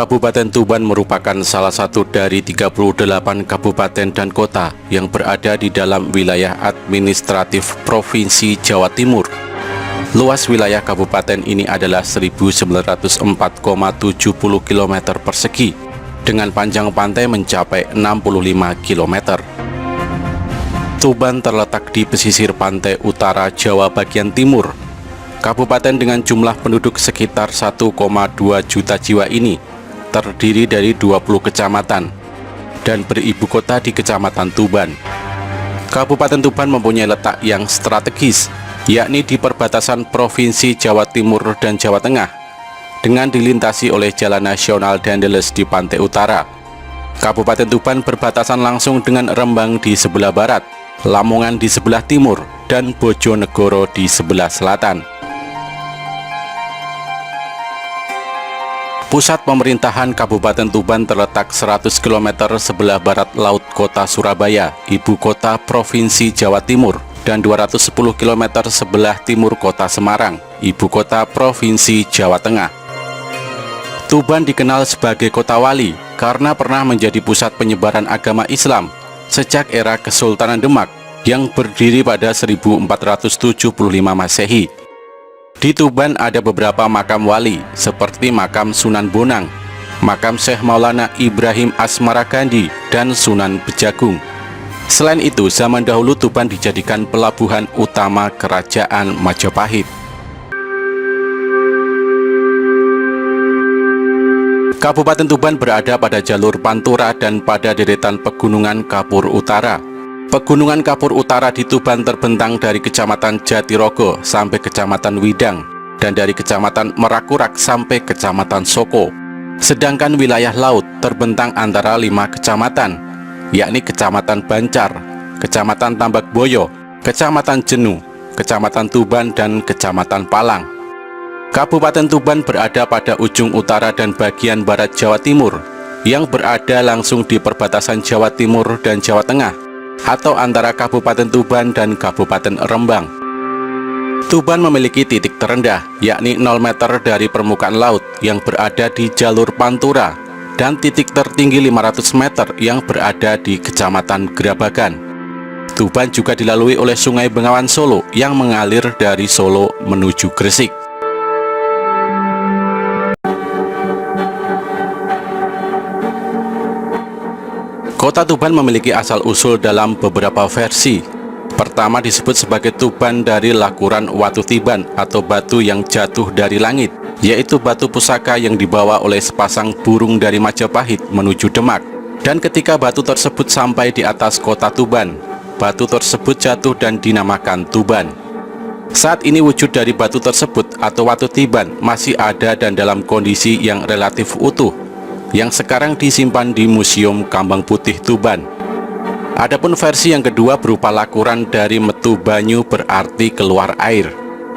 Kabupaten Tuban merupakan salah satu dari 38 kabupaten dan kota yang berada di dalam wilayah administratif Provinsi Jawa Timur. Luas wilayah kabupaten ini adalah 1904,70 km persegi, dengan panjang pantai mencapai 65 km. Tuban terletak di pesisir pantai utara Jawa bagian timur. Kabupaten dengan jumlah penduduk sekitar 1,2 juta jiwa ini terdiri dari 20 kecamatan dan beribu kota di Kecamatan Tuban. Kabupaten Tuban mempunyai letak yang strategis, yakni di perbatasan Provinsi Jawa Timur dan Jawa Tengah, dengan dilintasi oleh Jalan Nasional Dandeles di pantai utara. Kabupaten Tuban berbatasan langsung dengan Rembang di sebelah barat, Lamongan di sebelah timur, dan Bojonegoro di sebelah selatan. Pusat pemerintahan Kabupaten Tuban terletak 100 km sebelah barat laut kota Surabaya, ibu kota Provinsi Jawa Timur, dan 210 km sebelah timur kota Semarang, ibu kota Provinsi Jawa Tengah. Tuban dikenal sebagai kota wali karena pernah menjadi pusat penyebaran agama Islam sejak era Kesultanan Demak yang berdiri pada 1475 Masehi. Di Tuban ada beberapa makam wali seperti makam Sunan Bonang, makam Syekh Maulana Ibrahim Asmaragandi, dan Sunan Bejagung. Selain itu, zaman dahulu Tuban dijadikan pelabuhan utama Kerajaan Majapahit. Kabupaten Tuban berada pada jalur Pantura dan pada deretan pegunungan Kapur Utara. Pegunungan Kapur Utara di Tuban terbentang dari Kecamatan Jatirogo sampai Kecamatan Widang, dan dari Kecamatan Merakurak sampai Kecamatan Soko. Sedangkan wilayah laut terbentang antara 5 kecamatan, yakni Kecamatan Bancar, Kecamatan Tambak Boyo, Kecamatan Jenu, Kecamatan Tuban, dan Kecamatan Palang. Kabupaten Tuban berada pada ujung utara dan bagian barat Jawa Timur, yang berada langsung di perbatasan Jawa Timur dan Jawa Tengah, atau antara Kabupaten Tuban dan Kabupaten Rembang. Tuban memiliki titik terendah, yakni 0 meter dari permukaan laut yang berada di jalur Pantura, dan titik tertinggi 500 meter yang berada di Kecamatan Grabagan. Tuban juga dilalui oleh Sungai Bengawan Solo yang mengalir dari Solo menuju Gresik. Kota Tuban memiliki asal-usul dalam beberapa versi. Pertama disebut sebagai Tuban dari lakuran Watu Tiban atau batu yang jatuh dari langit, yaitu batu pusaka yang dibawa oleh sepasang burung dari Majapahit menuju Demak. Dan ketika batu tersebut sampai di atas kota Tuban, batu tersebut jatuh dan dinamakan Tuban. Saat ini wujud dari batu tersebut atau Watu Tiban masih ada dan dalam kondisi yang relatif utuh, yang sekarang disimpan di Museum Kambang Putih Tuban. Adapun versi yang kedua berupa lakuran dari metu banyu berarti keluar air,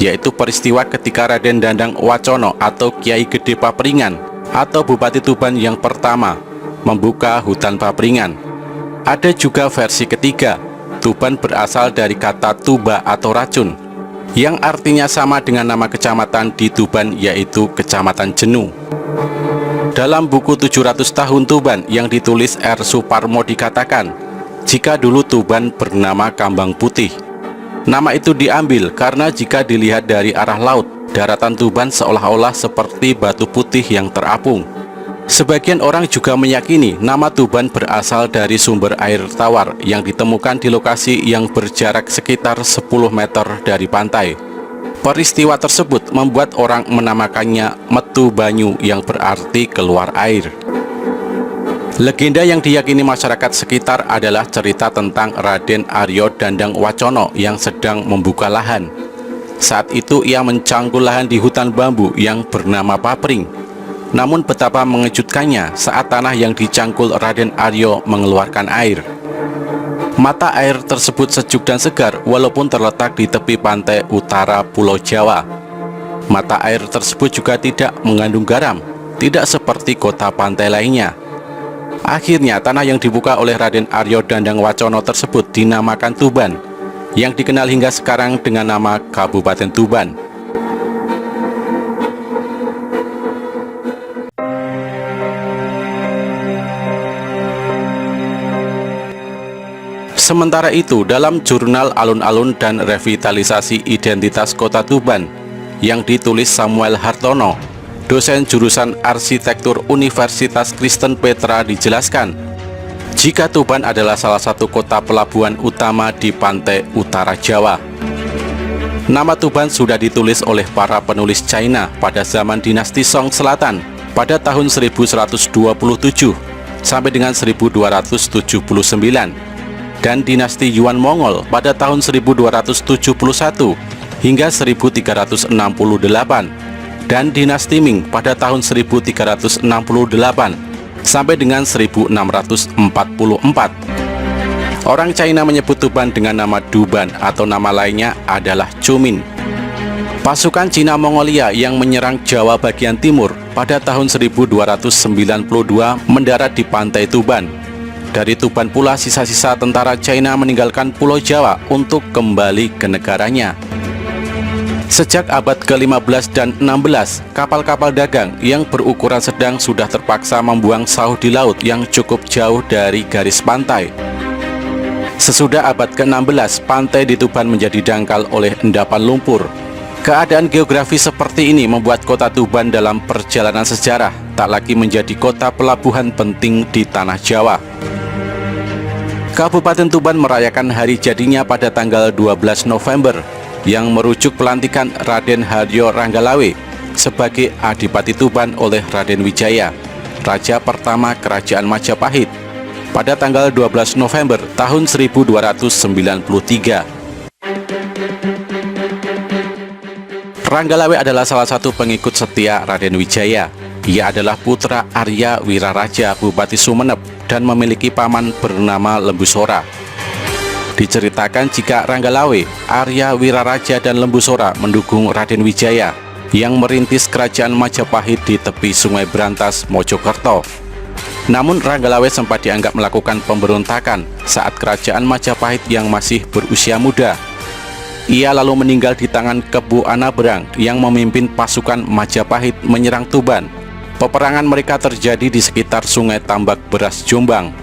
yaitu peristiwa ketika Raden Dandang Wacono atau Kiai Gede Papringan atau Bupati Tuban yang pertama membuka hutan Papringan. Ada juga versi ketiga, Tuban berasal dari kata tuba atau racun, yang artinya sama dengan nama kecamatan di Tuban, yaitu Kecamatan Jenu. Dalam buku 700 tahun Tuban yang ditulis R. Suparmo dikatakan, jika dulu Tuban bernama Kambang Putih. Nama itu diambil karena jika dilihat dari arah laut, daratan Tuban seolah-olah seperti batu putih yang terapung. Sebagian orang juga meyakini nama Tuban berasal dari sumber air tawar yang ditemukan di lokasi yang berjarak sekitar 10 meter dari pantai. Peristiwa tersebut membuat orang menamakannya metu banyu yang berarti keluar air. Legenda yang diyakini masyarakat sekitar adalah cerita tentang Raden Aryo Dandang Wacono yang sedang membuka lahan. Saat itu ia mencangkul lahan di hutan bambu yang bernama Papring. Namun betapa mengejutkannya saat tanah yang dicangkul Raden Aryo mengeluarkan air. Mata air tersebut sejuk dan segar walaupun terletak di tepi pantai utara Pulau Jawa. Mata air tersebut juga tidak mengandung garam, tidak seperti kota pantai lainnya. Akhirnya tanah yang dibuka oleh Raden Aryo Dandang Wacono tersebut dinamakan Tuban, yang dikenal hingga sekarang dengan nama Kabupaten Tuban. Sementara itu, dalam jurnal Alun-Alun dan Revitalisasi Identitas Kota Tuban yang ditulis Samuel Hartono, dosen jurusan Arsitektur Universitas Kristen Petra, dijelaskan, jika Tuban adalah salah satu kota pelabuhan utama di pantai utara Jawa. Nama Tuban sudah ditulis oleh para penulis China pada zaman dinasti Song Selatan pada tahun 1127 sampai dengan 1279, dan dinasti Yuan Mongol pada tahun 1271 hingga 1368, dan dinasti Ming pada tahun 1368 sampai dengan 1644. Orang China menyebut Tuban dengan nama Duban atau nama lainnya adalah Cumin. Pasukan Cina Mongolia yang menyerang Jawa bagian timur pada tahun 1292 mendarat di pantai Tuban. Dari Tuban pula sisa-sisa tentara China meninggalkan Pulau Jawa untuk kembali ke negaranya. Sejak abad ke-15 dan 16, kapal-kapal dagang yang berukuran sedang sudah terpaksa membuang sauh di laut yang cukup jauh dari garis pantai. Sesudah abad ke-16, pantai di Tuban menjadi dangkal oleh endapan lumpur. Keadaan geografi seperti ini membuat kota Tuban dalam perjalanan sejarah tak lagi menjadi kota pelabuhan penting di tanah Jawa. Kabupaten Tuban merayakan hari jadinya pada tanggal 12 November yang merujuk pelantikan Raden Haryo Ranggalawe sebagai Adipati Tuban oleh Raden Wijaya, Raja pertama Kerajaan Majapahit, pada tanggal 12 November tahun 1293. Ranggalawe adalah salah satu pengikut setia Raden Wijaya. Ia adalah putra Arya Wiraraja Bupati Sumeneb dan memiliki paman bernama Lembusora. Diceritakan jika Ranggalawe, Arya Wiraraja dan Lembusora mendukung Raden Wijaya yang merintis Kerajaan Majapahit di tepi Sungai Brantas, Mojokerto. Namun Ranggalawe sempat dianggap melakukan pemberontakan saat Kerajaan Majapahit yang masih berusia muda. Ia lalu meninggal di tangan Kebu Anabrang yang memimpin pasukan Majapahit menyerang Tuban. Peperangan mereka terjadi di sekitar Sungai Tambak Beras, Jombang.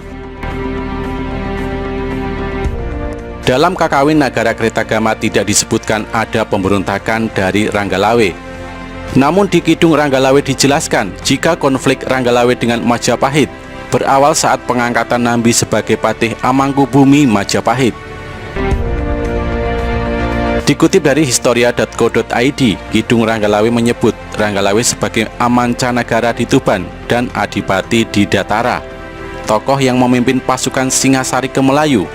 Dalam Kakawin Nagara Kretagama tidak disebutkan ada pemberontakan dari Ranggalawe. Namun di Kidung Ranggalawe dijelaskan jika konflik Ranggalawe dengan Majapahit berawal saat pengangkatan Nambi sebagai Patih Amangkubumi Majapahit. Dikutip dari historia.co.id, Kidung Ranggalawe menyebut Ranggalawe sebagai amancanagara di Tuban dan adipati di Datara, tokoh yang memimpin pasukan Singasari ke Melayu,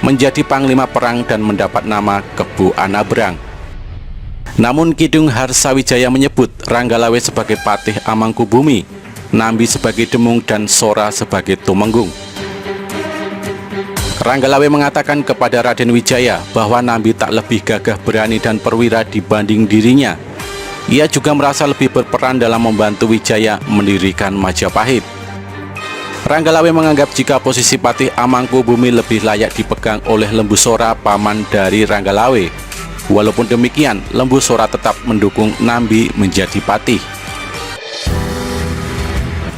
menjadi panglima perang dan mendapat nama Kebu Anabrang. Namun Kidung Harsawijaya menyebut Ranggalawe sebagai Patih Amangkubumi, Nambi sebagai Demung, dan Sora sebagai Tumenggung. Ranggalawe mengatakan kepada Raden Wijaya bahwa Nambi tak lebih gagah berani dan perwira dibanding dirinya. Ia juga merasa lebih berperan dalam membantu Wijaya mendirikan Majapahit. Ranggalawe menganggap jika posisi Patih Amangkubumi lebih layak dipegang oleh Lembusora, paman dari Ranggalawe. Walaupun demikian, Lembusora tetap mendukung Nambi menjadi patih.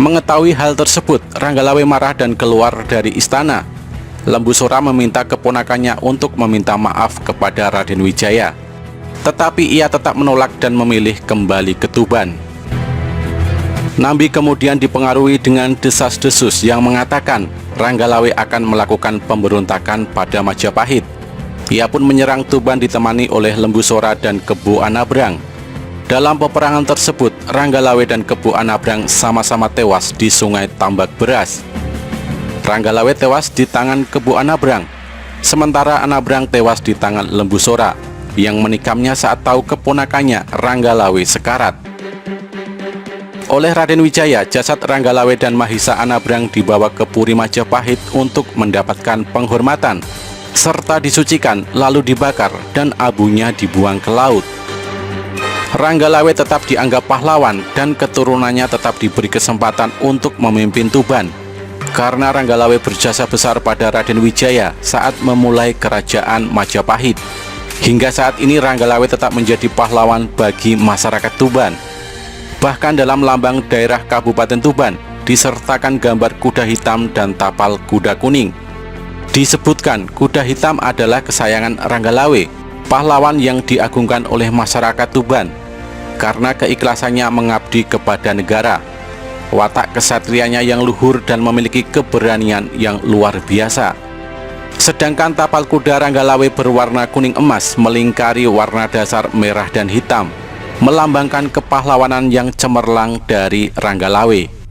Mengetahui hal tersebut, Ranggalawe marah dan keluar dari istana. Lembusora meminta keponakannya untuk meminta maaf kepada Raden Wijaya, tetapi ia tetap menolak dan memilih kembali ke Tuban. Nambi kemudian dipengaruhi dengan desas-desus yang mengatakan Ranggalawe akan melakukan pemberontakan pada Majapahit. Ia pun menyerang Tuban ditemani oleh Lembusora dan Kebu Anabrang. Dalam peperangan tersebut, Ranggalawe dan Kebu Anabrang sama-sama tewas di Sungai Tambak Beras. Ranggalawe tewas di tangan Kebu Anabrang, sementara Anabrang tewas di tangan Lembusora yang menikamnya saat tahu keponakannya Ranggalawe sekarat. Oleh Raden Wijaya, jasad Ranggalawe dan Mahisa Anabrang dibawa ke Puri Majapahit untuk mendapatkan penghormatan, serta disucikan lalu dibakar dan abunya dibuang ke laut. Ranggalawe tetap dianggap pahlawan dan keturunannya tetap diberi kesempatan untuk memimpin Tuban, karena Ranggalawe berjasa besar pada Raden Wijaya saat memulai kerajaan Majapahit. Hingga saat ini Ranggalawe tetap menjadi pahlawan bagi masyarakat Tuban. Bahkan dalam lambang daerah Kabupaten Tuban disertakan gambar kuda hitam dan tapal kuda kuning. Disebutkan kuda hitam adalah kesayangan Ranggalawe, pahlawan yang diagungkan oleh masyarakat Tuban karena keikhlasannya mengabdi kepada negara, watak kesatrianya yang luhur dan memiliki keberanian yang luar biasa. Sedangkan tapal kuda Ranggalawe berwarna kuning emas melingkari warna dasar merah dan hitam, melambangkan kepahlawanan yang cemerlang dari Ranggalawe.